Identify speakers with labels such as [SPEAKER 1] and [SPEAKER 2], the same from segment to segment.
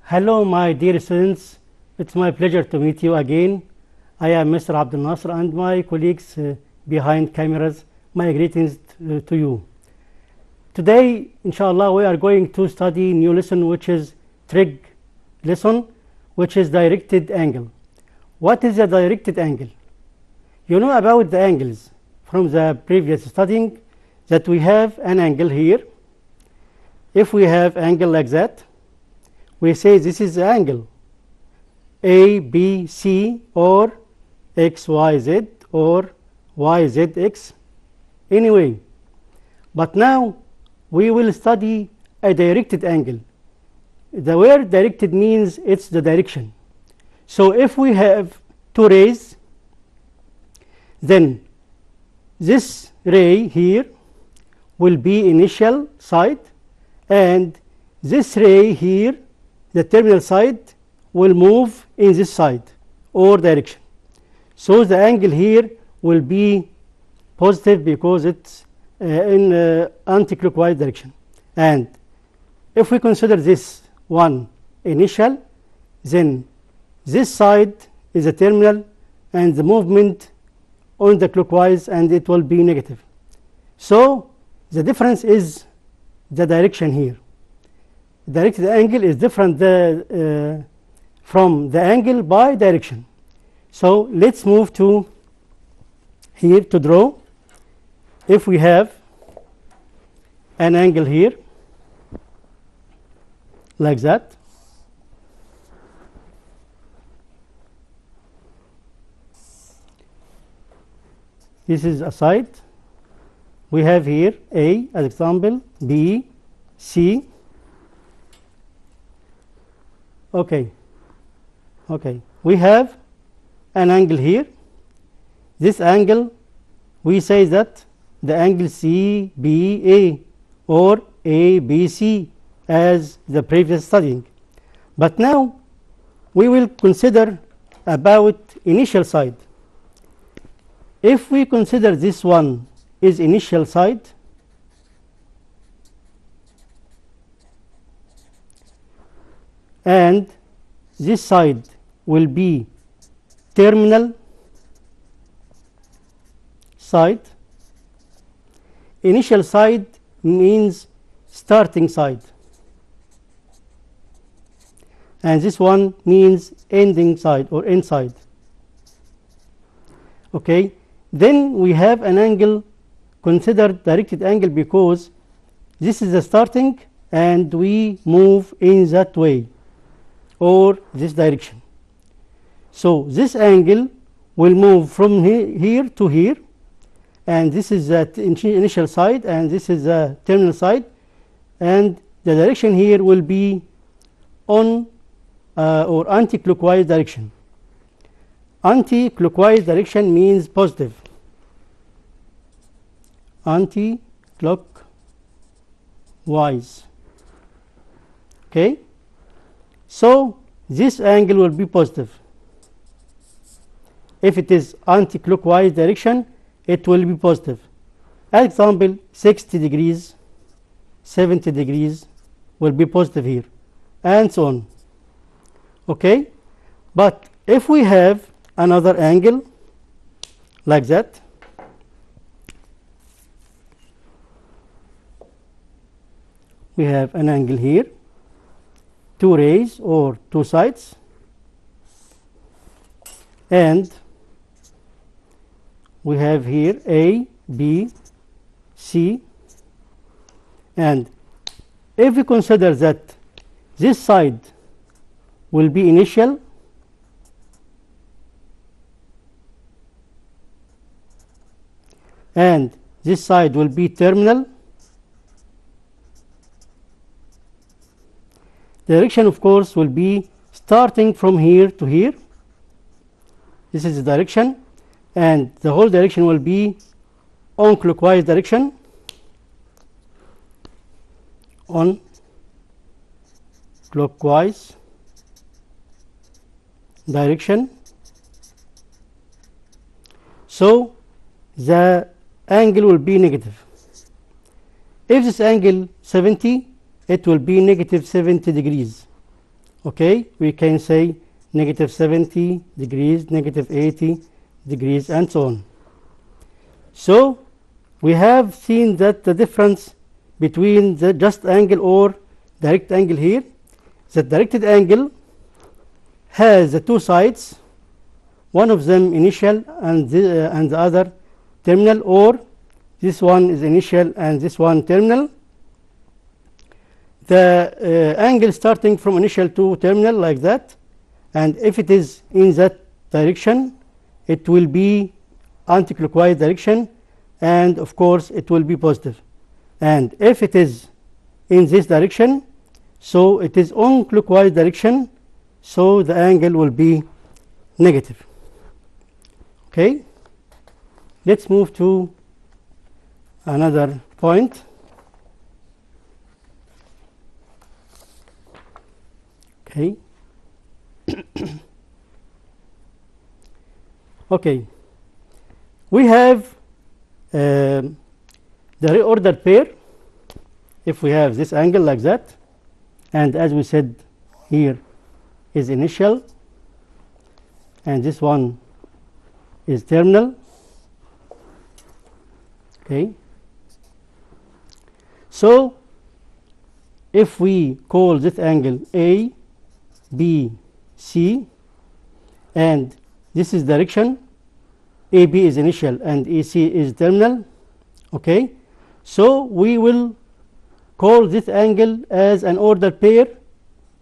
[SPEAKER 1] Hello, my dear students. It's my pleasure to meet you again. I am Mr. Abdel Nasser and my colleagues behind cameras. My greetings to you. Today, inshallah, we are going to study new lesson, which is trig lesson, which is directed angle. What is a directed angle? You know about the angles from the previous studying that we have an angle here. If we have angle like that, we say this is the angle A, B, C, or X, Y, Z, or Y, Z, X, anyway. But now we will study a directed angle. The word directed means it's the direction. So if we have two rays, then this ray here will be initial side, and this ray here, the terminal side, will move in this side or direction. So the angle here will be positive because it's in anti-clockwise direction. And if we consider this one initial, then this side is a terminal and the movement on the clockwise, and it will be negative. So the difference is the direction here. Directed angle is different from the angle by direction. So let's move to here to draw. If we have an angle here like that, this is a side. We have here A as example, B, C. Okay. We have an angle here. This angle, we say that the angle CBA or ABC as the previous studying. But now we will consider about initial side. If we consider this one is initial side, and this side will be terminal side. Initial side means starting side, and this one means ending side or end side. Okay, then we have an angle considered directed angle because this is the starting and we move in that way or this direction. So this angle will move from here to here, and this is the initial side and this is the terminal side, and the direction here will be on or anti-clockwise direction. Anti-clockwise direction means positive. Anti-clockwise. Okay. So this angle will be positive. If it is anti-clockwise direction, it will be positive. As example, 60 degrees, 70 degrees will be positive here, and so on. Okay. But if we have another angle like that, we have an angle here, two rays or two sides, and we have here A, B, C, and if we consider that this side will be initial and this side will be terminal, the direction of course will be starting from here to here. This is the direction, and the whole direction will be on clockwise direction, on clockwise direction. So the angle will be negative. If this angle 70, it will be negative 70 degrees. Okay, we can say negative 70 degrees, negative 80 degrees, and so on. So we have seen that the difference between the just angle or direct angle here, the directed angle has the two sides, one of them initial and the other terminal, or this one is initial and this one terminal. The angle starting from initial to terminal like that, and if it is in that direction, it will be anti-clockwise direction, and of course it will be positive. And if it is in this direction, so it is on clockwise direction, so the angle will be negative. Okay, let's move to another point. Okay. Okay, we have the reordered pair. If we have this angle like that, and as we said here is initial and this one is terminal. Okay, so if we call this angle A, B, C, and this is direction, AB is initial and EC is terminal. Okay, so we will call this angle as an ordered pair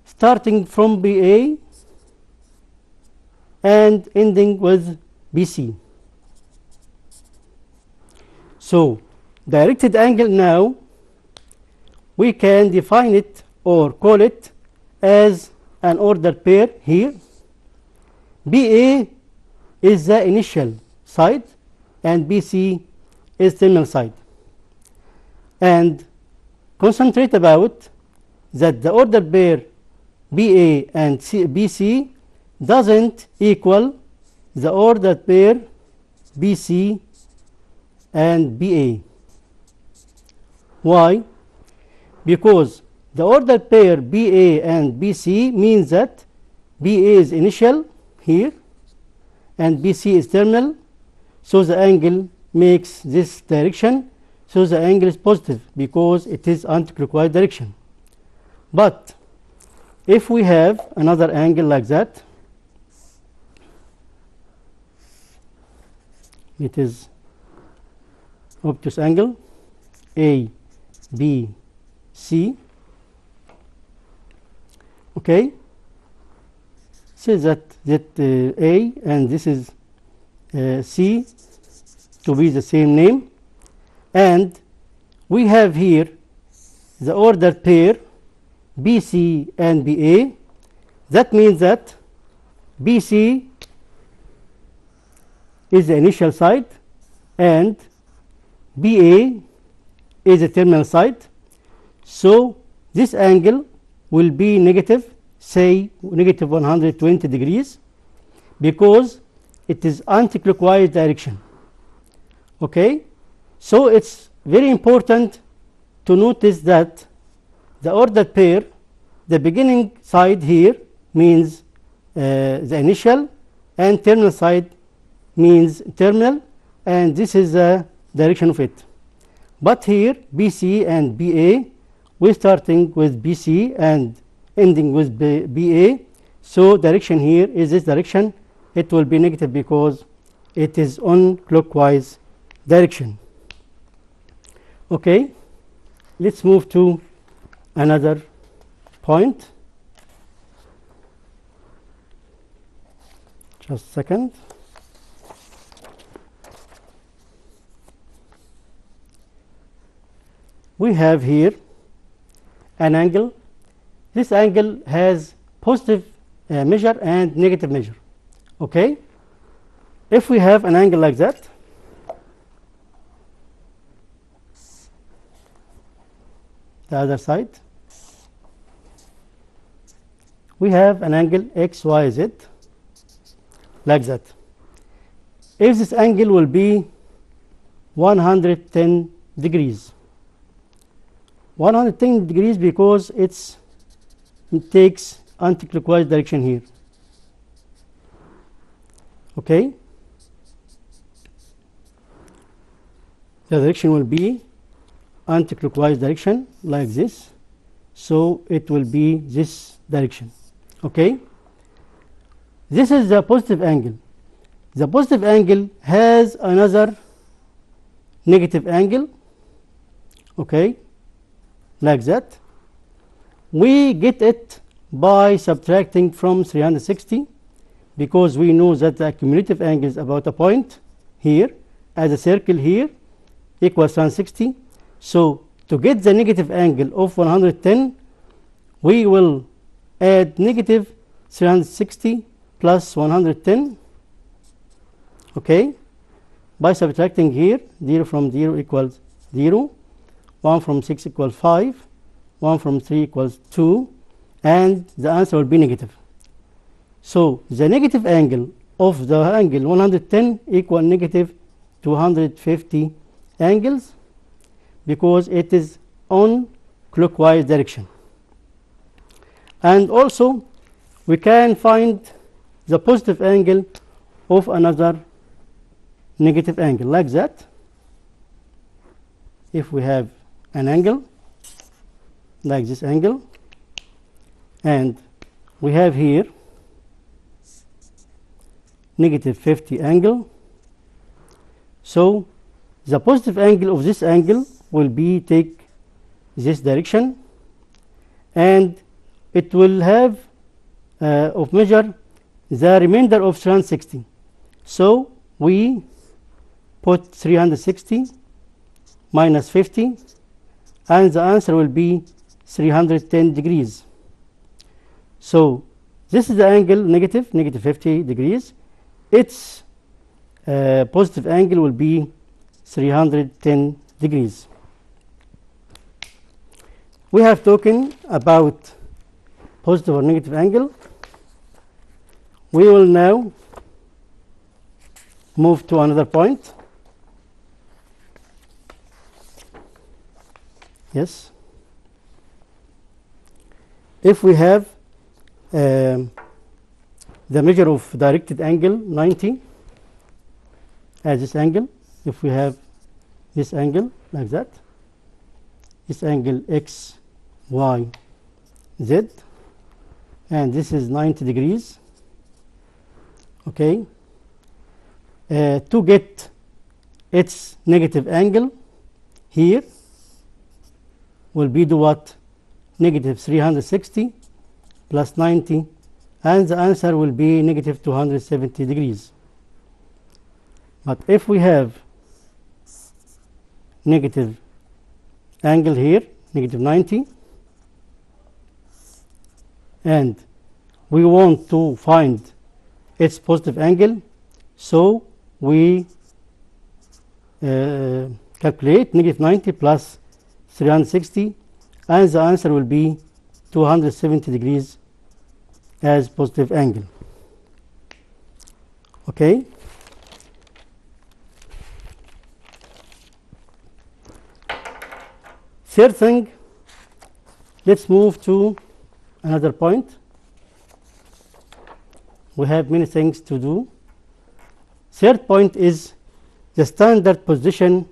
[SPEAKER 1] starting from BA and ending with BC. So directed angle now, we can define it or call it as an ordered pair here. BA is the initial side and BC is terminal side. And concentrate about that the ordered pair BA and BC doesn't equal the ordered pair BC and BA. Why? Because the ordered pair BA and BC means that BA is initial here and BC is terminal, so the angle makes this direction, so the angle is positive because it is anti-clockwise direction. But if we have another angle like that, it is obtuse angle A, B, C. Okay, say that A and this is C to be the same name, and we have here the ordered pair BC and BA. That means that BC is the initial side and BA is the terminal side. So this angle will be negative, say negative 120 degrees, because it is anti-clockwise direction. Okay, so it's very important to notice that the ordered pair, the beginning side here means the initial, and terminal side means terminal, and this is the direction of it. But here BC and BA, we're starting with BC and ending with BA, so direction here is this direction. It will be negative because it is on clockwise direction. Okay, let's move to another point. Just a second. We have here an angle. This angle has positive measure and negative measure. Okay, if we have an angle like that, the other side, we have an angle XYZ like that. If this angle will be 110 degrees, 110 degrees because it takes anti-clockwise direction here. Okay, the direction will be anti-clockwise direction like this, so it will be this direction. Okay, this is the positive angle. The positive angle has another negative angle, okay, like that. We get it by subtracting from 360, because we know that the cumulative angle is about a point here, as a circle here, equals 360. So to get the negative angle of 110, we will add negative 360 plus 110, okay, by subtracting here. 0 from 0 equals 0, 1 from 6 equals 5, 1 from 3 equals 2, and the answer will be negative. So the negative angle of the angle 110 equal negative 250 angles, because it is on clockwise direction. And also we can find the positive angle of another negative angle like that. If we have an angle like this angle, and we have here negative 50 angle, so the positive angle of this angle will be take this direction, and it will have of measure the remainder of 360. So we put 360 minus 50, and the answer will be 310 degrees. So this is the angle negative 50 degrees. Its positive angle will be 310 degrees. We have talking about positive or negative angle. We will now move to another point. Yes. If we have the measure of directed angle 90 as this angle, if we have this angle like that, this angle x, y, z, and this is 90 degrees. Okay, to get its negative angle here will be do what? Negative 360 plus 90, and the answer will be negative 270 degrees. But if we have negative angle here, negative 90, and we want to find its positive angle, so we calculate negative 90 plus 360, and the answer will be 270 degrees as positive angle. Okay. Third thing, let's move to another point. We have many things to do. Third point is the standard position,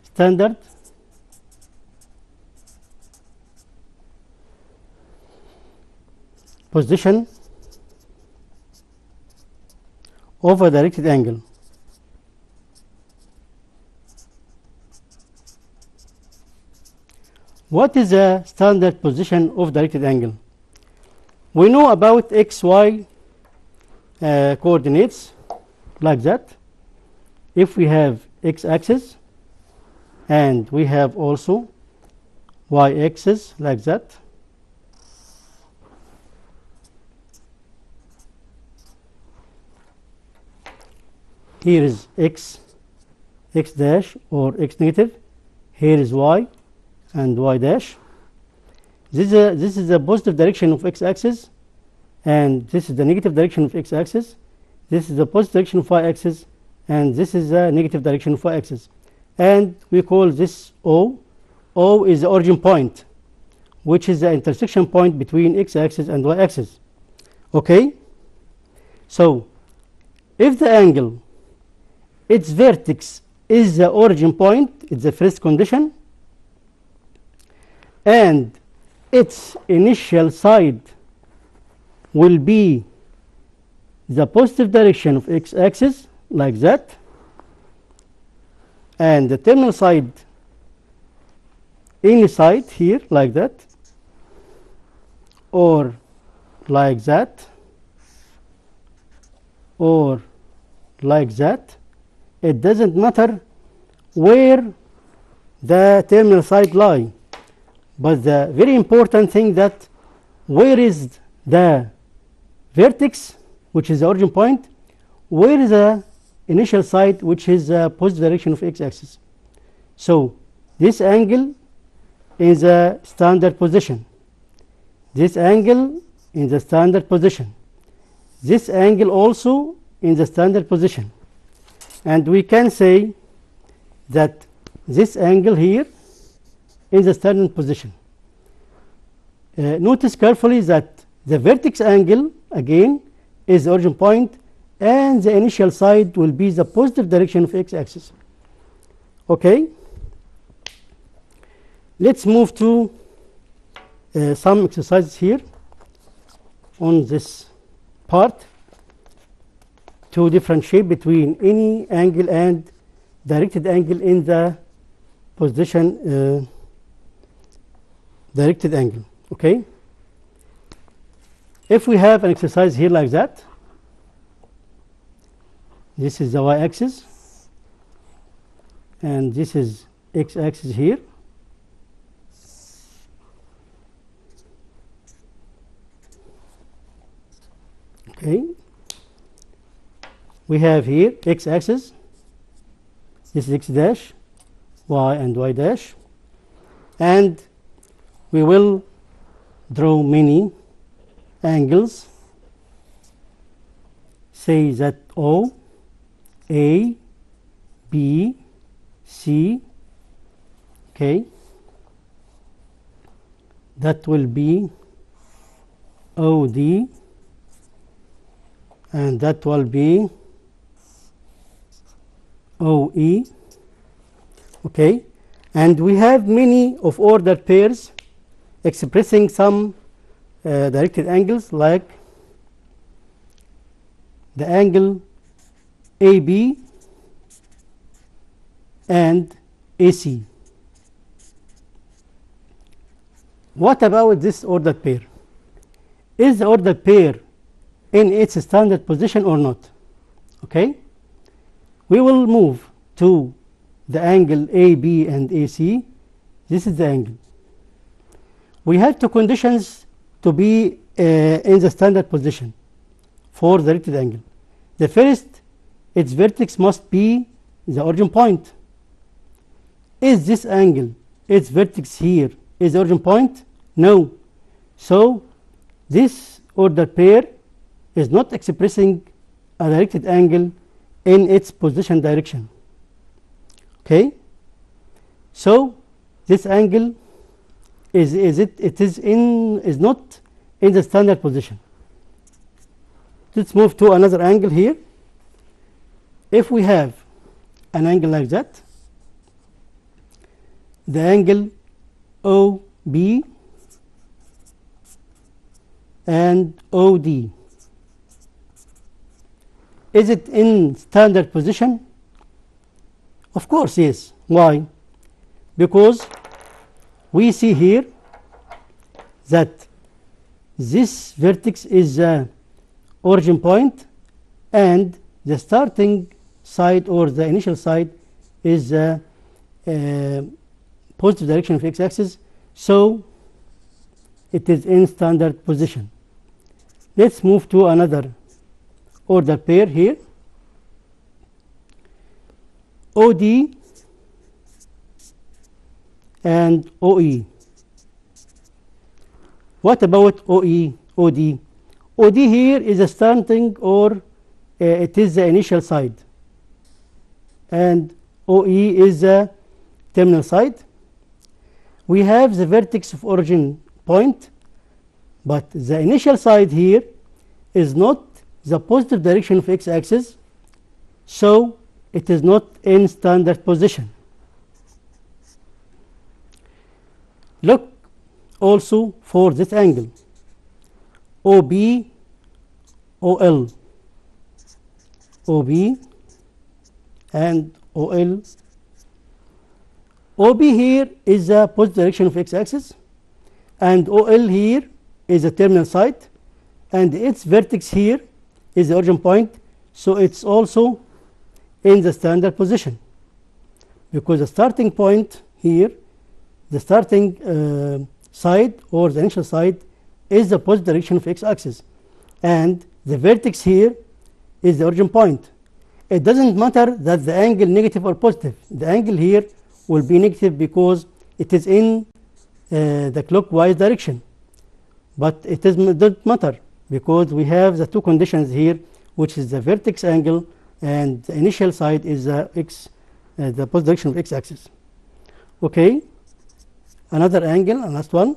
[SPEAKER 1] standard position of a directed angle. What is the standard position of directed angle? We know about x, y coordinates like that. If we have x-axis, and we have also y-axis like that. Here is x, x dash or x negative. Here is y and y dash. This is the positive direction of x-axis, and this is the negative direction of x-axis. This is the positive direction of y-axis, and this is the negative direction of y-axis. And we call this O. O is the origin point. which is the intersection point between x-axis and y-axis. Okay? So, if the angle, its vertex is the origin point, it's the first condition, and its initial side will be the positive direction of x-axis, like that, and the terminal side, any side here, like that, or like that, or like that. It doesn't matter where the terminal side lie, but the very important thing that where is the vertex, which is the origin point, where is the initial side, which is the positive direction of x-axis. So this angle is a standard position. This angle in the standard position. This angle also in the standard position. And we can say that this angle here is the standard position. Notice carefully that the vertex angle again is the origin point, and the initial side will be the positive direction of x-axis. Okay? Let's move to some exercises here on this part to differentiate between any angle and directed angle in the position directed angle. Okay? If we have an exercise here like that, this is the y-axis, and this is x-axis here. Okay. We have here x-axis, this is x dash, y and y dash, and we will draw many angles. Say that O, A, B, C, okay, that will be OD, and that will be OE, okay, and we have many of ordered pairs expressing some directed angles, like the angle AB and AC. What about this ordered pair? Is the ordered pair in its standard position or not? Okay, we will move to the angle AB and AC. This is the angle. We have two conditions to be in the standard position for the directed angle. The first, its vertex must be the origin point. Is this angle, its vertex here, is the origin point? No. So this ordered pair is not expressing a directed angle in its position direction. Okay? So this angle is not in the standard position. Let's move to another angle here. If we have an angle like that, the angle OB and OD, is it in standard position? Of course, yes. Why? Because we see here that this vertex is the origin point, and the starting side or the initial side is the positive direction of x-axis, so it is in standard position. Let's move to another ordered pair here. OD and OE. What about OE, OD? OD here is a starting, or it is the initial side, and OE is the terminal side. We have the vertex of origin point, but the initial side here is not the positive direction of x-axis, so it is not in standard position. Look also for this angle, OB, OL, OB and OL. OB here is the positive direction of x-axis, and OL here is the terminal side, and its vertex here is the origin point, so it's also in the standard position, because the starting point here, the starting side or the initial side is the positive direction of x-axis, and the vertex here is the origin point. It doesn't matter that the angle negative or positive. The angle here will be negative because it is in the clockwise direction, but it doesn't matter because we have the two conditions here, which is the vertex angle and the initial side is the positive direction of x-axis. Okay, another angle, and last one,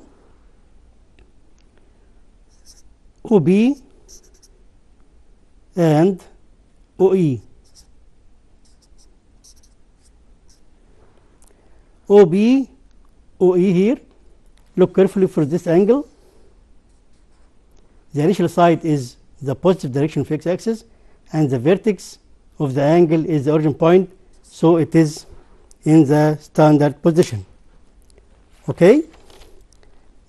[SPEAKER 1] OB and OE. OB, OE here, look carefully for this angle. The initial side is the positive direction of x-axis, and the vertex of the angle is the origin point, so it is in the standard position. Okay,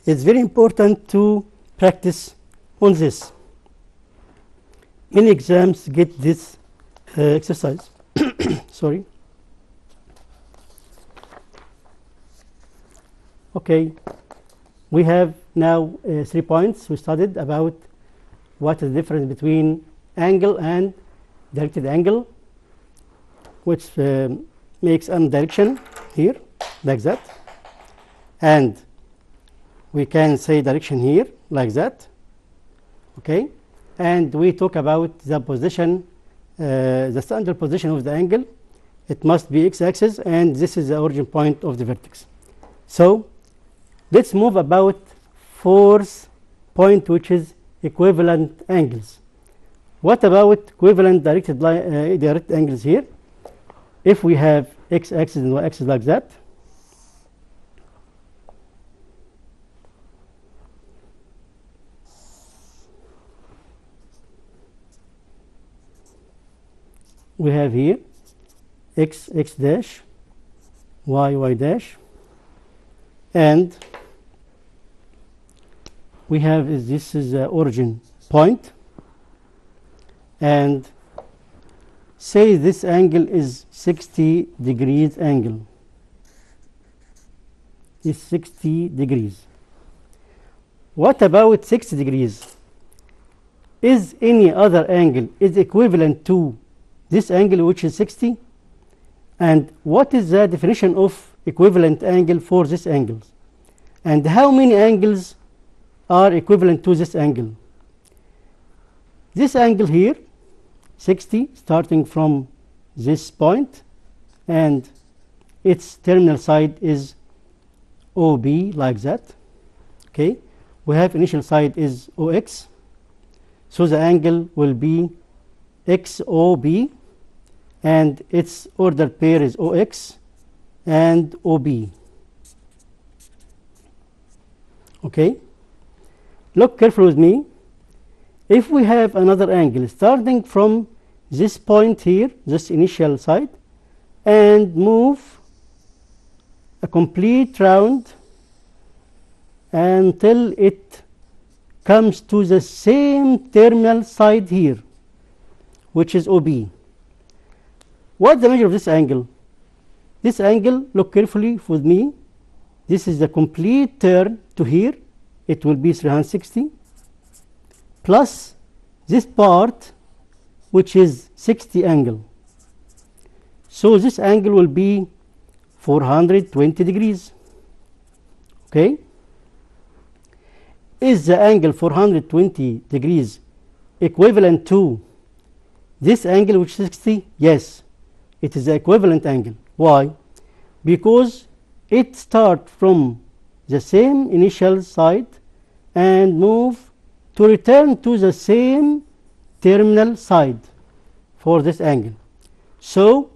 [SPEAKER 1] it's very important to practice on this. Many exams get this exercise. Sorry. Okay, we have now 3 points. We studied about what is the difference between angle and directed angle, which makes a direction here like that, and we can say direction here like that. Okay, and we talk about the position, the standard position of the angle. It must be x-axis, and this is the origin point of the vertex. So let's move about fourth point, which is equivalent angles. What about equivalent direct angles here? If we have x-axis and y-axis like that, we have here x, x dash, y, y dash, and we have this is the origin point, and say this angle is 60 degrees angle, is 60 degrees. What about 60 degrees? Is any other angle is equivalent to this angle, which is 60? And what is the definition of equivalent angle for this angle? And how many angles are equivalent to this angle? This angle here, 60, starting from this point, and its terminal side is OB like that. Okay, we have initial side is OX, so the angle will be XOB, and its ordered pair is OX and OB. Okay, look carefully with me. If we have another angle starting from this point here, this initial side, and move a complete round until it comes to the same terminal side here, which is OB. What's the measure of this angle? This angle, look carefully with me, this is the complete turn to here, it will be 360, plus this part, which is 60 angle. So this angle will be 420 degrees. Okay? Is the angle 420 degrees equivalent to this angle, which is 60? Yes, it is the equivalent angle. Why? Because it starts from the same initial side and move to return to the same terminal side for this angle. So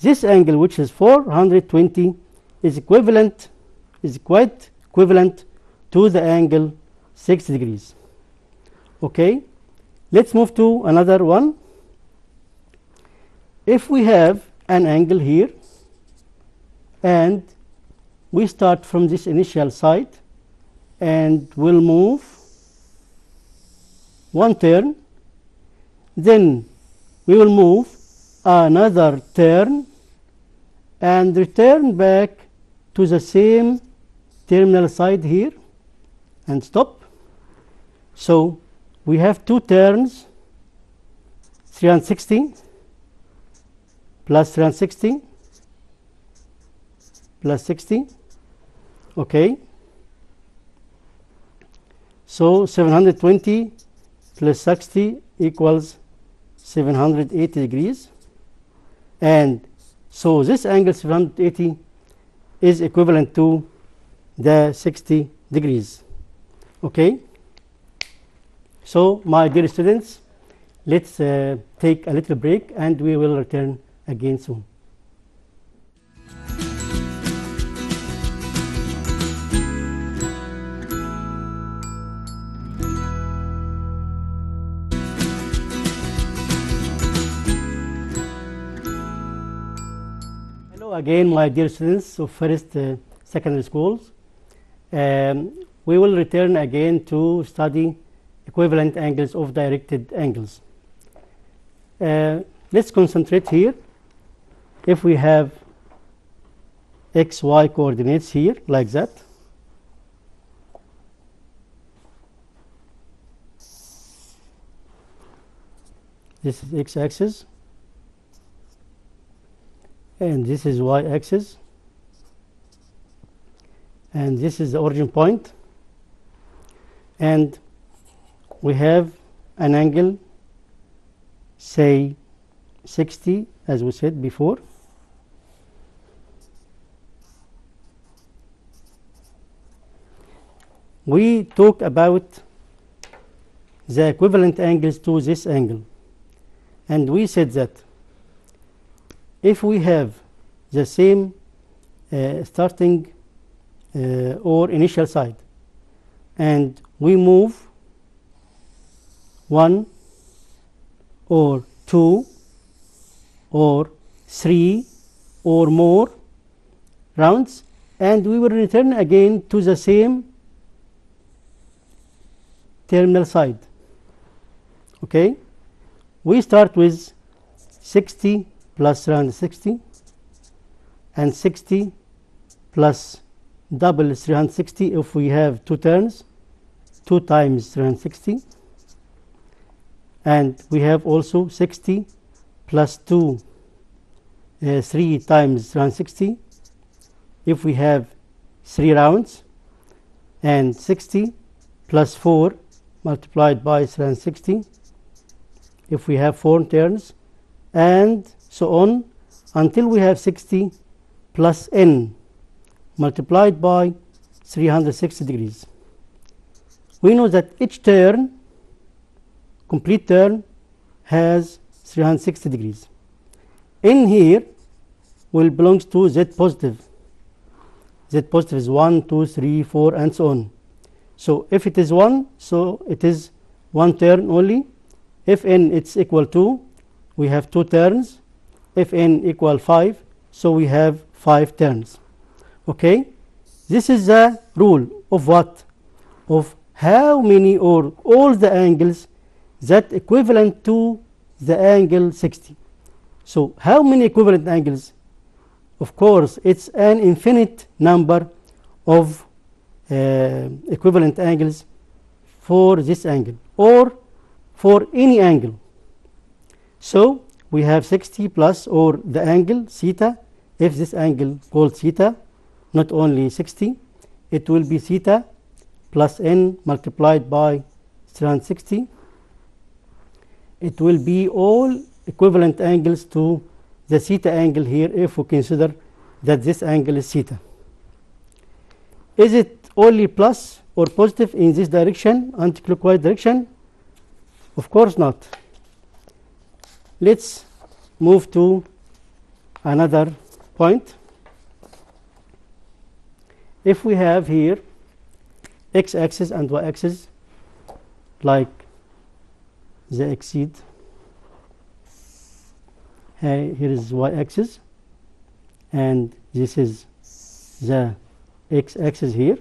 [SPEAKER 1] this angle, which is 420, is quite equivalent to the angle 60 degrees. Okay, let's move to another one. If we have an angle here and we start from this initial side and we'll move one turn, then we will move another turn and return back to the same terminal side here and stop. So we have two turns, 360 plus 360 plus 60. Okay, so 720 plus 60 equals 780 degrees, and so this angle 780 is equivalent to the 60 degrees. Okay, so my dear students, let's take a little break and we will return again soon. Hello again, my dear students of first secondary schools. We will return again to study equivalent angles of directed angles. Let's concentrate here. If we have x, y coordinates here like that, this is x-axis and this is y-axis, and this is the origin point, and we have an angle, say 60, as we said before. We talk about the equivalent angles to this angle, and we said that if we have the same starting or initial side and we move 1 or 2 or 3 or more rounds, and we will return again to the same terminal side. Okay, we start with 60 plus 360 and 60 plus double 360 if we have two turns, 2 times 360, and we have also 60 plus 2 3 times 360 if we have 3 rounds, and 60 plus 4 multiplied by 360 if we have 4 turns, and so on until we have 60 plus n multiplied by 360 degrees. We know that each turn, complete turn, has 360 degrees. In here will belongs to z positive. Z positive is 1, 2, 3, 4, and so on. So if it is 1, so it is 1 turn only. If n it's equal to, we have 2 turns. If n equal 5, so we have 5 turns. Okay, this is the rule of what? Of how many or all the angles that equivalent to the angle 60. So how many equivalent angles? Of course, it's an infinite number of equivalent angles for this angle or for any angle. So we have 60 plus, or the angle theta, if this angle called theta, not only 60, it will be theta plus n multiplied by 360. It will be all equivalent angles to the theta angle here if we consider that this angle is theta. Is it only plus or positive in this direction, anti-clockwise direction? Of course not. Let's move to another point. If we have here x-axis and y-axis, like the exceed, here is y-axis and this is the x-axis here,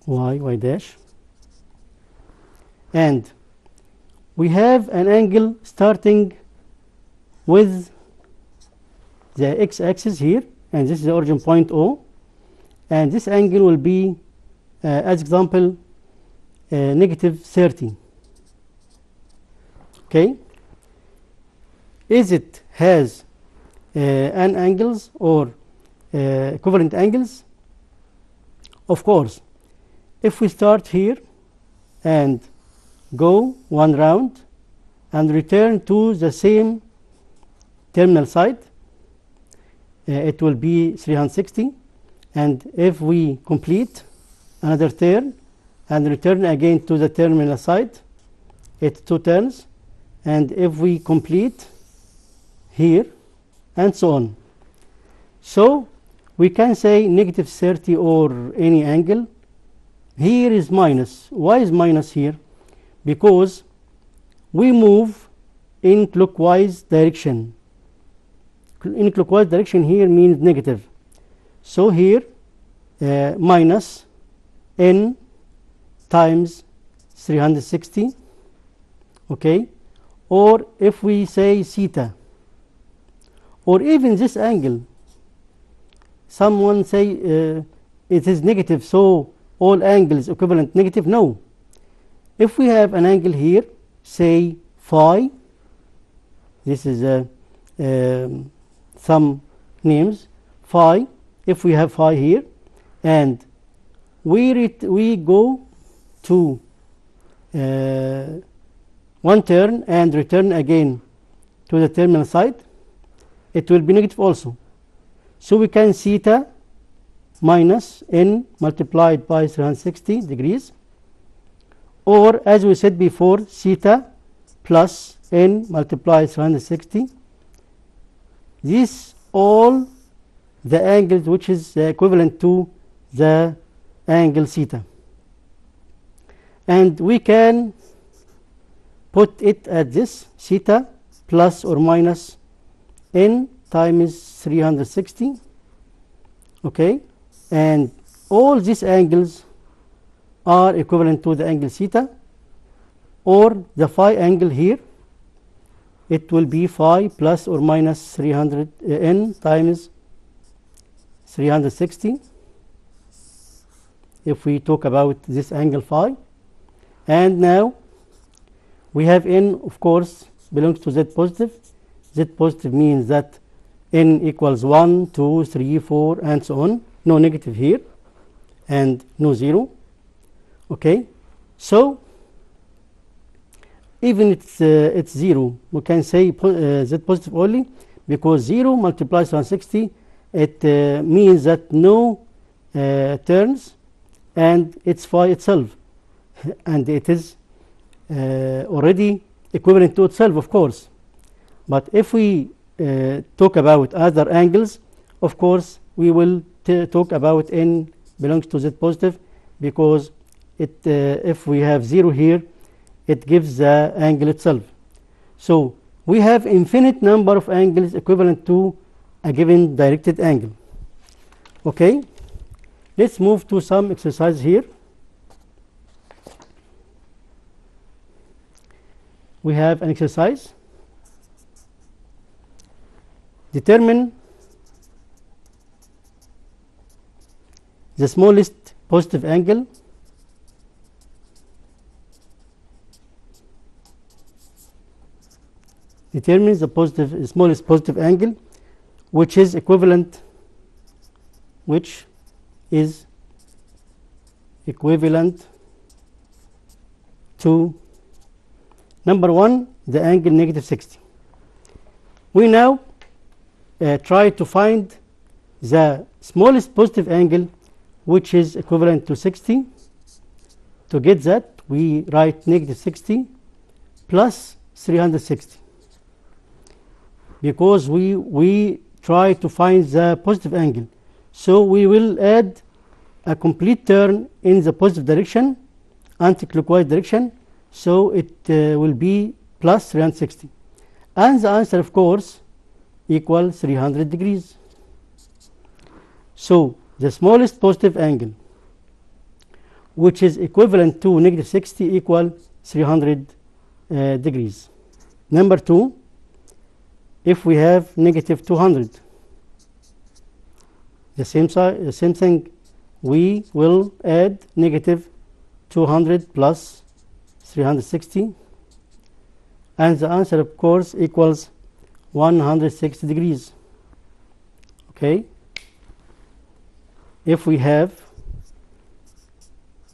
[SPEAKER 1] y dash, and we have an angle starting with the x-axis here, and this is the origin point O, and this angle will be as example negative 30. Okay, is it has an angles or equivalent angles? Of course, if we start here and go one round and return to the same terminal side, it will be 360, and if we complete another turn and return again to the terminal side, it's 2 turns, and if we complete here and so on. So we can say negative 30 or any angle. Here is minus. Why is minus here? Because we move in clockwise direction. In clockwise direction here means negative. So here minus n times 360, okay, or if we say theta, or even this angle, someone say it is negative, so all angles equivalent negative. No, if we have an angle here, say phi, this is some names, phi, if we have phi here, and we go to one turn and return again to the terminal side, it will be negative also. So we can theta minus n multiplied by 360 degrees, or as we said before, theta plus n multiplied 360. These all the angles which is equivalent to the angle theta, and we can put it at this theta plus or minus n times 360, okay, and all these angles are equivalent to the angle theta, or the phi angle here, it will be phi plus or minus 300 n times 360 if we talk about this angle phi. And now we have n, of course, belongs to z positive. Z positive means that n equals 1, 2, 3, 4 and so on. No negative here and no 0. Okay, so even it's 0, we can say z positive only, because 0 multiplies 160, it means that no turns, and it's phi itself, and it is already equivalent to itself, of course. But if we talk about other angles, of course we will talk about n belongs to z positive, because it if we have 0 here, it gives the angle itself. So we have infinite number of angles equivalent to a given directed angle. Okay, let's move to some exercise here. We have an exercise. Determine the smallest positive angle determines the smallest positive angle which is equivalent to number 1, the angle negative 60. We now try to find the smallest positive angle which is equivalent to 60. To get that, we write negative 60 plus 360, because we try to find the positive angle. So we will add a complete turn in the positive direction, anti-clockwise direction, so it will be plus 360. And the answer, of course, equals 300 degrees. So the smallest positive angle which is equivalent to negative 60 equal 300 degrees. Number 2, if we have negative 200, the same thing, we will add negative 200 plus 360, and the answer, of course, equals 160 degrees. Okay, if we have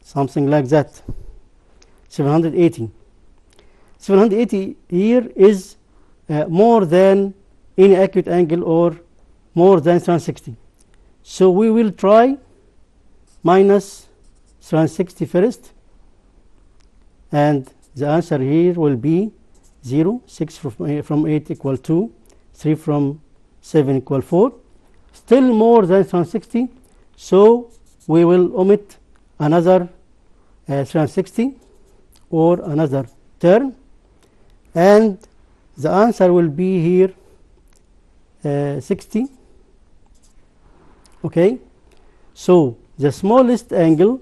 [SPEAKER 1] something like that, 780 here is more than any acute angle or more than 360. So we will try minus 360 first, and the answer here will be 0. 6 from 8 equal 2, 3 from 7 equal 4, still more than 360. So we will omit another 360 or another term, and the answer will be here 60. Okay, so the smallest angle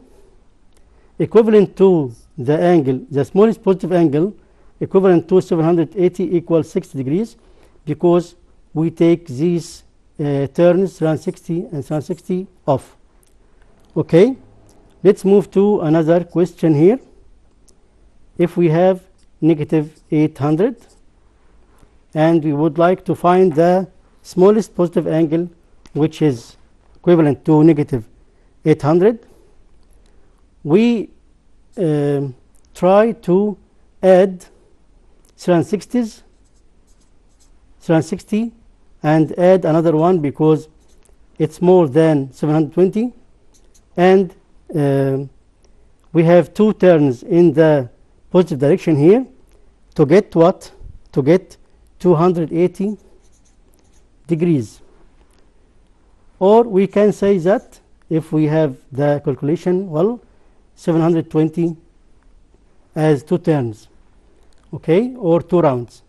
[SPEAKER 1] equivalent to the angle, the smallest positive angle equivalent to 780 equals 60 degrees, because we take these turns 360 and 360 off. Okay, let's move to another question here. If we have negative 800 and we would like to find the smallest positive angle which is equivalent to negative 800, we try to add 360 and add another one because it's more than 720, and we have two turns in the positive direction here to get what? To get 280 degrees. Or we can say that if we have the calculation, well, 720 as two turns, okay, or two rounds.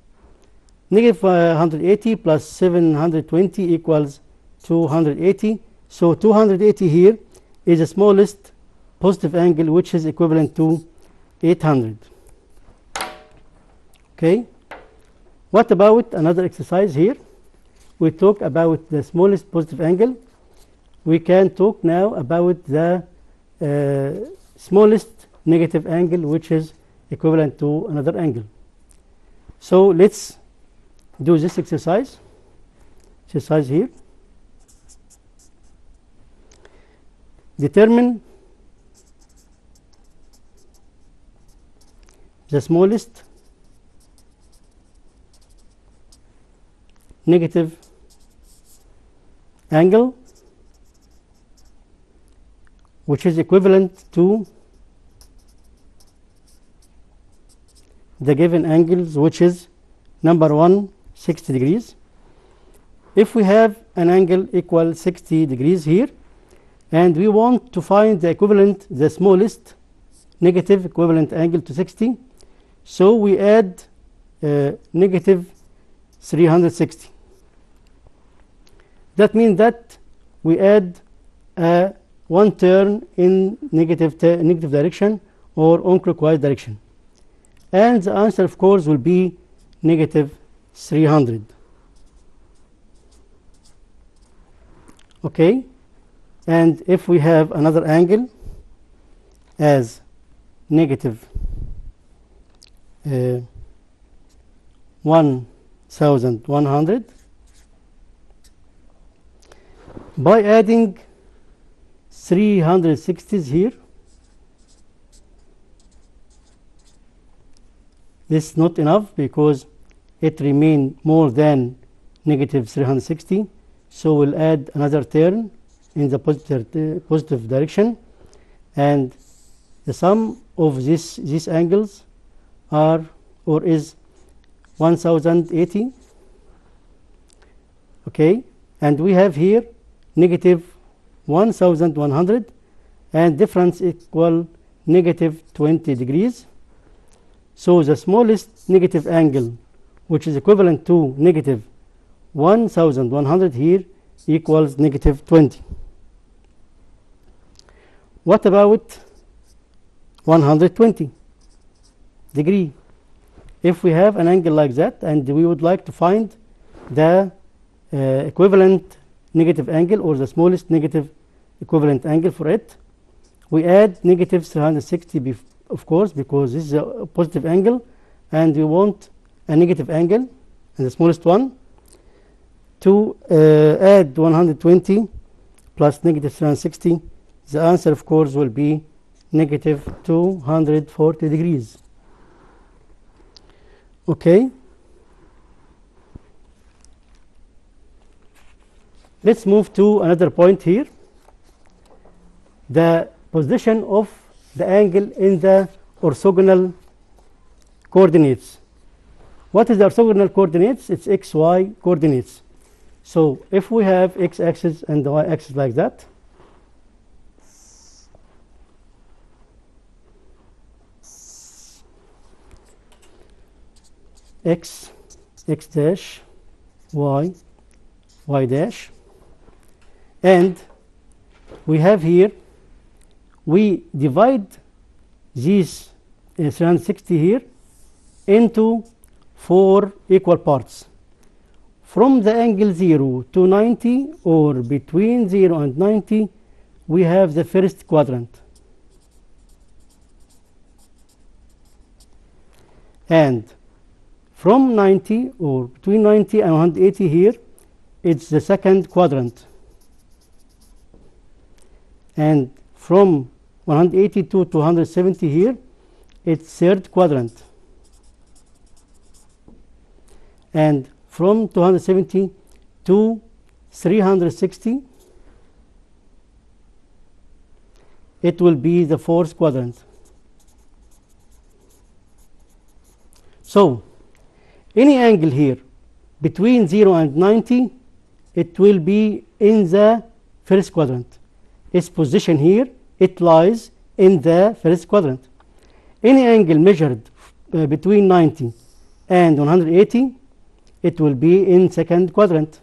[SPEAKER 1] Negative 180 plus 720 equals 280. So 280 here is the smallest positive angle which is equivalent to 800. Okay, what about another exercise here? We talk about the smallest positive angle. We can talk now about the smallest negative angle which is equivalent to another angle. So let's do this exercise here. Determine the smallest negative angle which is equivalent to the given angles, which is number 1, 60 degrees. If we have an angle equal 60 degrees here, and we want to find the equivalent, the smallest negative equivalent angle to 60, so we add negative 360. That means that we add one turn in negative direction or unclockwise direction, and the answer, of course, will be negative 300. Okay, and if we have another angle as negative 1100, by adding 360s here, this is not enough because it remains more than negative 360. so we'll add another turn in the positive direction, and the sum of these angles are or is 1080. Okay, and we have here negative 1100, and difference equal negative 20 degrees. So the smallest negative angle, which is equivalent to negative 1100 here, equals negative 20. What about 120 degree? If we have an angle like that and we would like to find the equivalent negative angle, or the smallest negative equivalent angle for it, we add negative 360, of course, because this is a positive angle and we want a negative angle, and the smallest one. To add 120 plus negative 360, the answer, of course, will be negative 240 degrees. Okay, let's move to another point here, the position of the angle in the orthogonal coordinates. What is the orthogonal coordinates? It's xy coordinates. So if we have x-axis and the y-axis like that, x dash, y dash, and we have here, we divide these 360 here into 4 equal parts. From the angle 0 to 90, or between 0 and 90, we have the first quadrant. And from 90, or between 90 and 180 here, it's the second quadrant. And from 180 to 270 here, it's third quadrant. And from 270 to 360, it will be the fourth quadrant. So any angle here between 0 and 90, it will be in the first quadrant. Its position here, it lies in the first quadrant. Any angle measured between 90 and 180, it will be in second quadrant.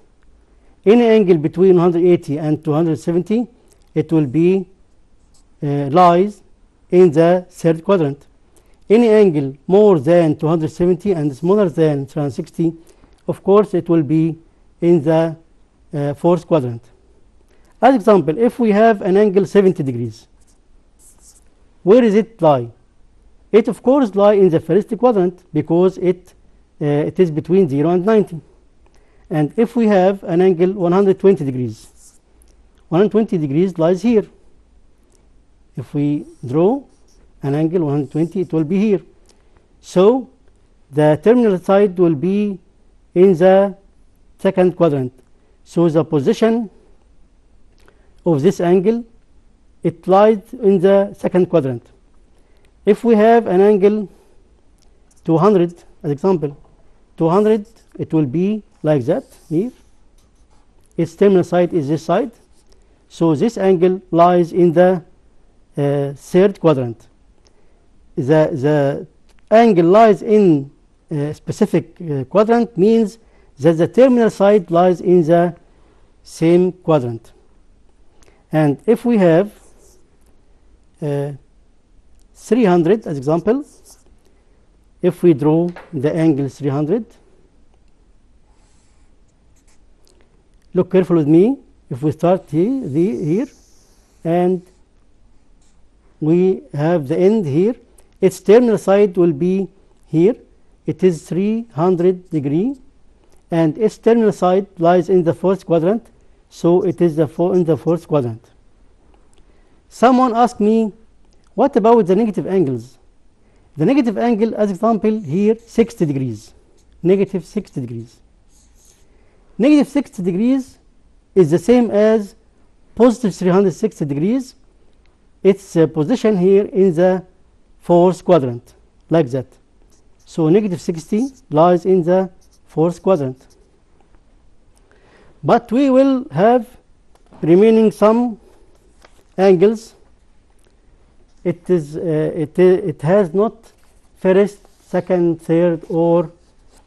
[SPEAKER 1] Any angle between 180 and 270, it will be lies in the third quadrant. Any angle more than 270 and smaller than 360, of course, it will be in the fourth quadrant. As example, if we have an angle 70 degrees, where is it lie? It, of course, lie in the first quadrant, because it is between 0 and 90. And if we have an angle 120 degrees, 120 degrees lies here. If we draw an angle 120, it will be here. So the terminal side will be in the second quadrant. So the position of this angle, it lies in the second quadrant. If we have an angle 200, as example, 200, it will be like that here. Its terminal side is this side. So this angle lies in the third quadrant. The angle lies in a specific quadrant means that the terminal side lies in the same quadrant. And if we have 300 as example, if we draw the angle 300, look careful with me. If we start here and we have the end here, its terminal side will be here. It is 300 degree, and its terminal side lies in the fourth quadrant, so it is in the fourth quadrant. Someone asked me, what about the negative angles? The negative angle, as example here, 60 degrees, negative 60 degrees. Negative 60 degrees is the same as positive 360 degrees. Its position here in the fourth quadrant, like that. So negative 60 lies in the fourth quadrant. But we will have remaining some angles. It has not first, second, third, or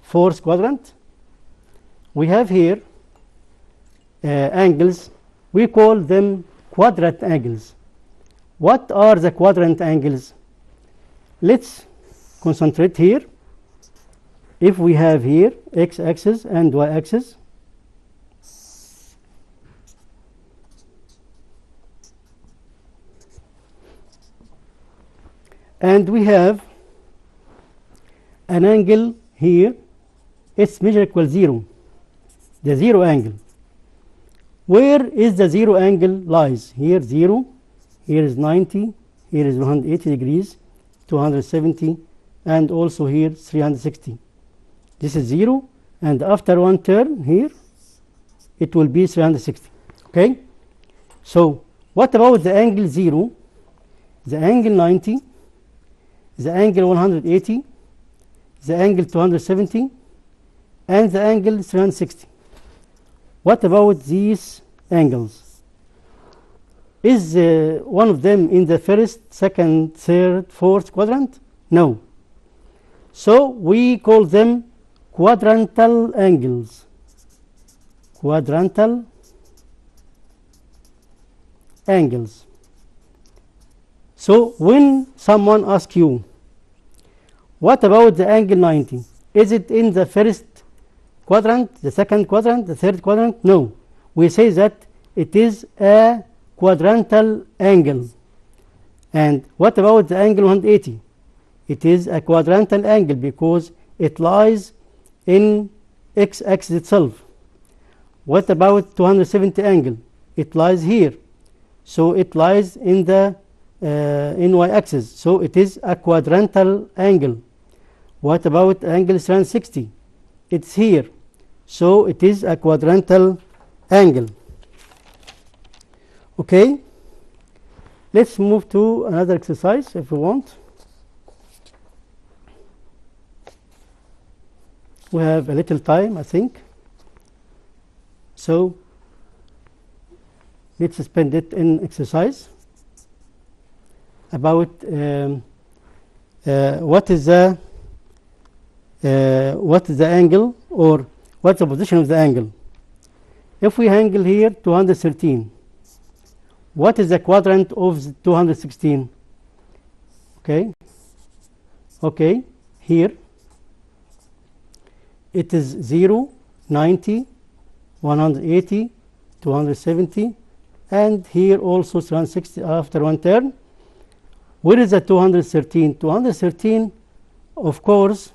[SPEAKER 1] fourth quadrant. We have here angles. We call them quadrant angles. What are the quadrant angles? Let's concentrate here. If we have here x-axis and y-axis, and we have an angle here, its measure equals 0, the 0 angle. Where is the 0 angle lies? Here 0, here is 90, here is 180 degrees, 270, and also here 360. This is 0, and after one turn here, it will be 360. Okay? So, what about the angle 0, the angle 90, the angle 180, the angle 270, and the angle 360? What about these angles? Is one of them in the first, second, third, fourth quadrant? No. So we call them quadrantal angles. Quadrantal angles. So when someone asks you, what about the angle 90? Is it in the first quadrant, the second quadrant, the third quadrant? No. We say that it is a quadrantal angle. And what about the angle 180? It is a quadrantal angle because it lies in x-axis itself. What about 270 angle? It lies here. So it lies in the y-axis. So it is a quadrantal angle. What about angle 360? It's here. So it is a quadrantal angle. Okay? Let's move to another exercise if we want. We have a little time, I think. So let's spend it in exercise about what is the angle, or what's the position of the angle. If we angle here 213, what is the quadrant of 216? Okay, here it is 0, 90, 180, 270, and here also 360 after one turn. Where is the 213? 213, of course,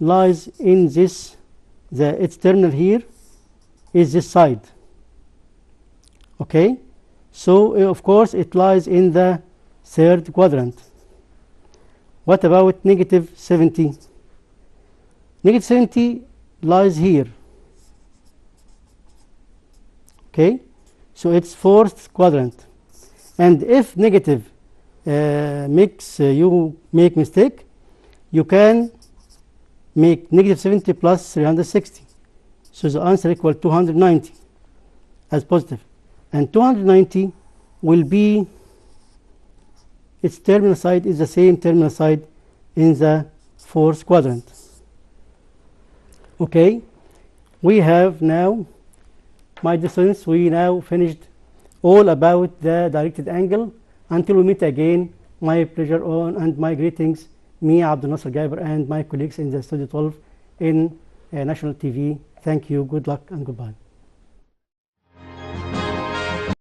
[SPEAKER 1] lies in this, its terminal here is this side. Okay? So, of course, it lies in the third quadrant. What about negative 70? Negative 70 lies here. Okay? So, it's fourth quadrant. And if negative makes you make mistake, you can make negative 70 plus 360. So the answer equal 290 as positive. And 290 will be, its terminal side is the same terminal side in the fourth quadrant. Okay, we have now, my dear students, we now finished all about the directed angle. Until we meet again, my pleasure and my greetings, me, Abdul Nasser Gaiber, and my colleagues in the Studio 12 in National TV. Thank you, good luck, and goodbye.